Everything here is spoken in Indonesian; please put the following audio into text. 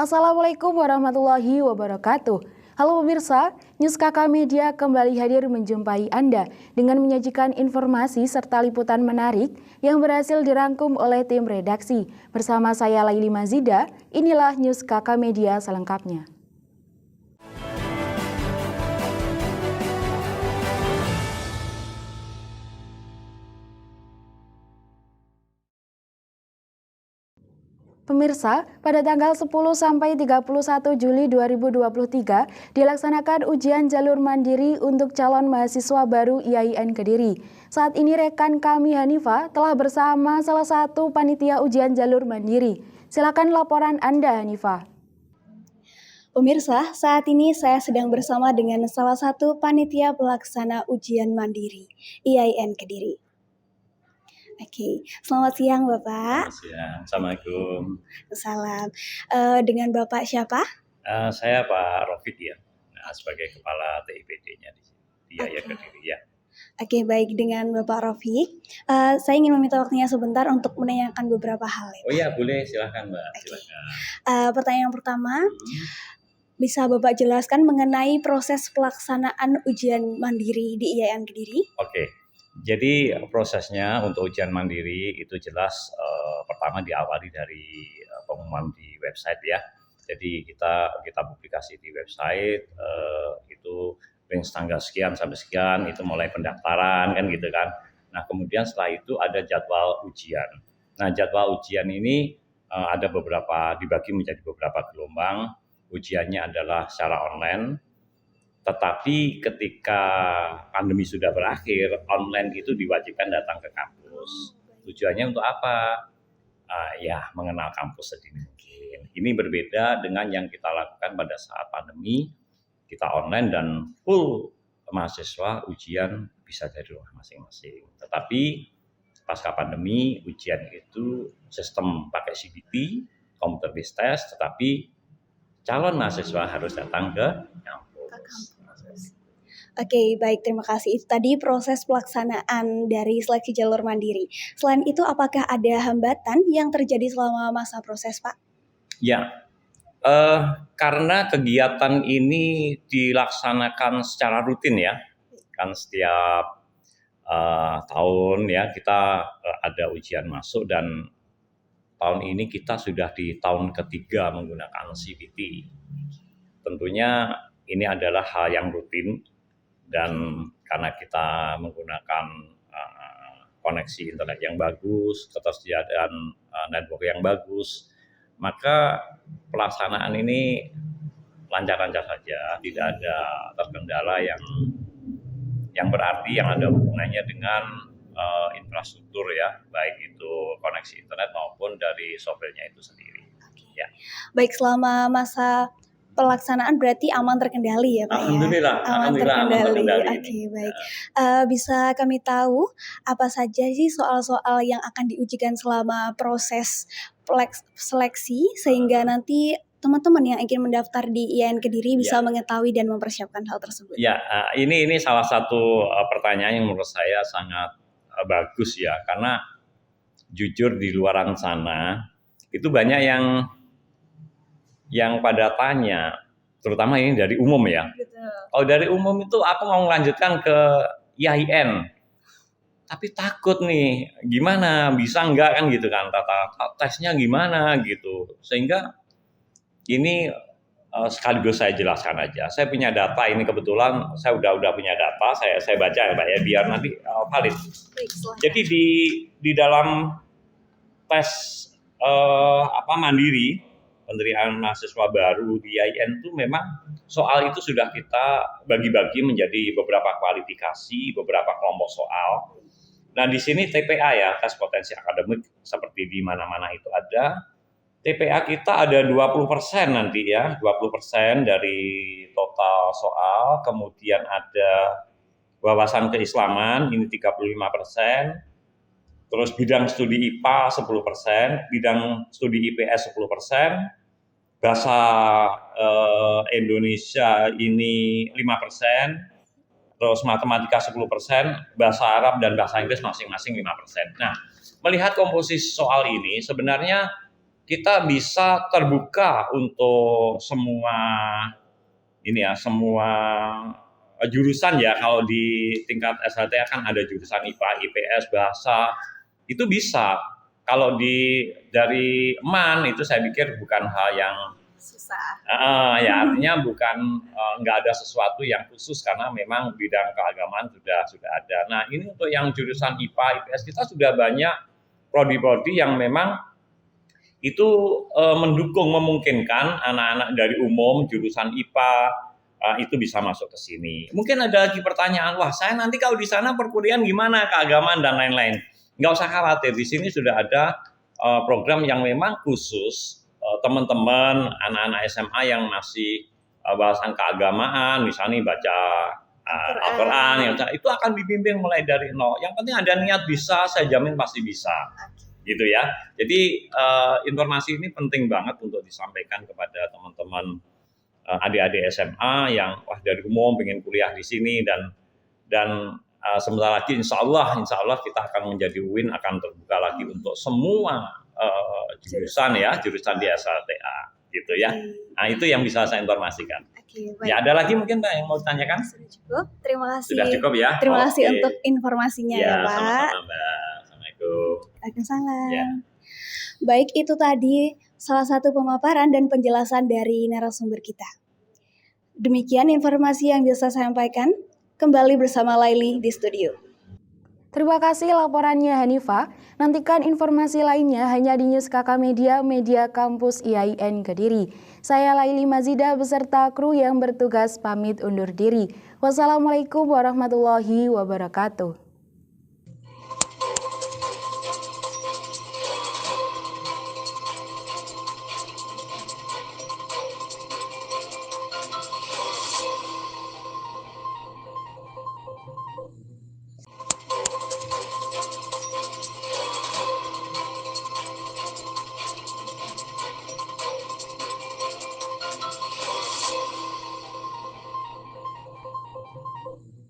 Assalamualaikum warahmatullahi wabarakatuh. Halo pemirsa, News KK Media kembali hadir menjumpai Anda dengan menyajikan informasi serta liputan menarik yang berhasil dirangkum oleh tim redaksi. Bersama saya Laili Mazida, inilah News KK Media selengkapnya. Pemirsa, pada tanggal 10 sampai 31 Juli 2023 dilaksanakan ujian jalur mandiri untuk calon mahasiswa baru IAIN Kediri. Saat ini rekan kami Hanifa telah bersama salah satu panitia ujian jalur mandiri. Silakan laporan Anda, Hanifa. Pemirsa, saat ini saya sedang bersama dengan salah satu panitia pelaksana ujian mandiri IAIN Kediri. Oke, selamat siang Bapak. Selamat siang, Assalamualaikum. Salam. Dengan Bapak siapa? Saya Pak Rofik ya, sebagai kepala TIPD-nya di IAIN Kediri ya. Oke, baik, dengan Bapak Rofik. Saya ingin meminta waktunya sebentar untuk menanyakan beberapa hal. Ya, oh iya, boleh, silakan Mbak. Silakan. Pertanyaan pertama, bisa Bapak jelaskan mengenai proses pelaksanaan ujian mandiri di IAIN Kediri? Oke. Jadi prosesnya untuk ujian mandiri itu jelas pertama diawali dari pengumuman di website ya. Jadi kita publikasi di website itu range tanggal sekian sampai sekian itu mulai pendaftaran kan gitu kan. Nah kemudian setelah itu ada jadwal ujian. Nah jadwal ujian ini ada beberapa dibagi menjadi beberapa gelombang. Ujiannya adalah secara online. Tetapi ketika pandemi sudah berakhir, online itu diwajibkan datang ke kampus. Tujuannya untuk apa? Ya, mengenal kampus sedini mungkin. Ini berbeda dengan yang kita lakukan pada saat pandemi. Kita online dan full mahasiswa ujian bisa dari rumah masing-masing. Tetapi pasca pandemi, ujian itu sistem pakai CBT, computer based test, tetapi calon mahasiswa harus datang ke kampus. Oke, baik, terima kasih. Itu tadi proses pelaksanaan dari seleksi jalur mandiri. Selain itu, apakah ada hambatan yang terjadi selama masa proses, Pak? Ya, karena kegiatan ini dilaksanakan secara rutin ya, kan setiap tahun ya kita ada ujian masuk dan tahun ini kita sudah di tahun ketiga menggunakan CBT. Tentunya ini adalah hal yang rutin. Dan karena kita menggunakan koneksi internet yang bagus, ketersediaan network yang bagus, maka pelaksanaan ini lancar-lancar saja, tidak ada terkendala yang berarti yang ada hubungannya dengan infrastruktur ya, baik itu koneksi internet maupun dari softwarenya itu sendiri. Ya. Baik, selama masa pelaksanaan berarti aman terkendali ya Pak? Alhamdulillah, ya? Aman terkendali. Oke, baik. Bisa kami tahu apa saja sih soal-soal yang akan diujikan selama proses seleksi sehingga nanti teman-teman yang ingin mendaftar di IAIN Kediri bisa mengetahui dan mempersiapkan hal tersebut? Ya, ini salah satu pertanyaan yang menurut saya sangat bagus ya, karena jujur di luaran sana itu banyak yang pada tanya, terutama ini dari umum ya. Kalau dari umum itu aku mau melanjutkan ke IAIN, tapi takut nih, gimana, bisa enggak kan gitu kan, tata tesnya gimana gitu. Sehingga ini sekaligus saya jelaskan aja. Saya punya data ini kebetulan, saya udah punya data, saya baca ya Pak ya, biar nanti valid. Jadi di dalam tes mandiri penerimaan mahasiswa baru di IAIN itu memang soal itu sudah kita bagi-bagi menjadi beberapa kualifikasi, beberapa kelompok soal. Nah di sini TPA ya, tes potensi akademik seperti di mana-mana itu ada. TPA kita ada 20% nanti ya, 20% dari total soal. Kemudian ada wawasan keislaman, ini 35%. Terus bidang studi IPA 10%, bidang studi IPS 10%, bahasa Indonesia ini 5%, terus matematika 10%, bahasa Arab dan bahasa Inggris masing-masing 5%. Nah, melihat komposisi soal ini sebenarnya kita bisa terbuka untuk semua semua jurusan ya. Kalau di tingkat SHTA kan ada jurusan IPA, IPS, bahasa, itu bisa. Kalau dari MAN itu saya pikir bukan hal yang susah. Ya artinya bukan nggak ada sesuatu yang khusus karena memang bidang keagamaan sudah ada. Nah ini untuk yang jurusan IPA, IPS kita sudah banyak prodi-prodi yang memang itu mendukung, memungkinkan anak-anak dari umum jurusan IPA itu bisa masuk ke sini. Mungkin ada lagi pertanyaan, wah saya nanti kalau di sana perkuliahan gimana, keagamaan dan lain-lain. Nggak usah khawatir, di sini sudah ada program yang memang khusus teman-teman anak-anak SMA yang masih bahasan keagamaan, misalnya baca Al-Quran, itu akan dibimbing mulai dari nol. Yang penting ada niat bisa, saya jamin pasti bisa. Gitu ya. Jadi informasi ini penting banget untuk disampaikan kepada teman-teman adik-adik SMA yang wah dari umum pengen kuliah di sini dan sebentar lagi insya Allah kita akan menjadi UIN, akan terbuka lagi untuk semua jurusan di SHTA gitu ya. Nah itu yang bisa saya informasikan. Baik. Ya ada lagi mungkin Mbak yang mau ditanyakan? Sudah cukup. Terima kasih. Sudah cukup ya. Terima kasih untuk informasinya ya Pak. Sama-sama Mbak. Assalamualaikum. Waalaikumsalam. Ya. Baik, itu tadi salah satu pemaparan dan penjelasan dari narasumber kita. Demikian informasi yang bisa saya sampaikan. Kembali bersama Laili di studio. Terima kasih laporannya Hanifah. Nantikan informasi lainnya hanya di News KK Media, Media Kampus IAIN Kediri. Saya Laili Mazida beserta kru yang bertugas pamit undur diri. Wassalamualaikum warahmatullahi wabarakatuh.